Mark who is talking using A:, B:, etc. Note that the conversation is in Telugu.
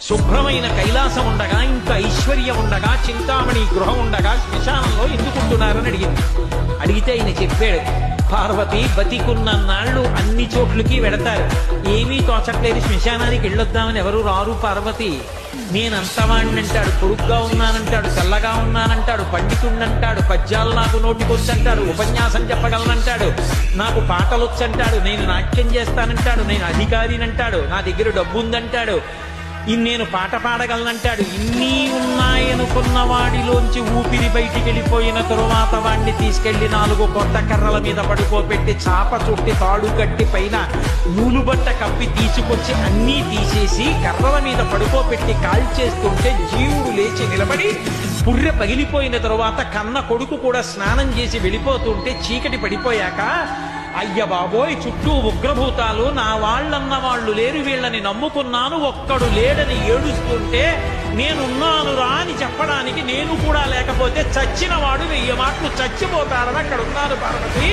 A: శుభ్రమైన కైలాసం ఉండగా, ఇంత ఐశ్వర్యం ఉండగా, చింతామణి గృహం ఉండగా శ్మశానంలో ఎందుకుంటున్నారని అడిగింది. అడిగితే ఆయన చెప్పాడు, పార్వతి బతికున్న నాళ్ళు అన్ని చోట్లకి వెడతారు, ఏమీ తోచట్లేదు, శ్మశానానికి వెళ్ళొద్దామని ఎవరు రారు పార్వతి. నేనంతవాణ్ణంటాడు, పొడుగ్గా ఉన్నానంటాడు, చల్లగా ఉన్నానంటాడు, పండితుణ్ణంటాడు, పద్యాలు నాకు నోటికొచ్చంటాడు, ఉపన్యాసం చెప్పగలనంటాడు, నాకు పాటలొచ్చంటాడు, నేను నాట్యం చేస్తానంటాడు, నేను అధికారినంటాడు, నా దగ్గర డబ్బు ఉందంటాడు, నేను పాట పాడగలనంటాడు. ఇన్ని ఉన్నాయనుకున్న వాడిలోంచి ఊపిరి బయటికి వెళ్ళిపోయిన తరువాత వాడిని తీసుకెళ్లి 4 కొత్త కర్రల మీద పడుకోబెట్టి చాప చుట్టి తాడు కట్టి పైన నూలుబట్ట కప్పి తీసుకొచ్చి అన్నీ తీసేసి కర్రల మీద పడుకోబెట్టి కాల్చేస్తుంటే జీవుడు లేచి నిలబడి పుర్రె పగిలిపోయిన తరువాత కన్న కొడుకు కూడా స్నానం చేసి వెళ్ళిపోతుంటే చీకటి పడిపోయాక, అయ్య బాబోయ్ చుట్టూ ఉగ్రభూతాలు, నా వాళ్ళన్న వాళ్ళు లేరు, వీళ్ళని నమ్ముకున్నాను, ఒక్కడు లేడని ఏడుస్తుంటే నేనున్నాను రా అని చెప్పడానికి నేను కూడా లేకపోతే చచ్చిన వాడు 1000 మాటలు చచ్చిపోతారని అక్కడ ఉన్నాను పార్వతి.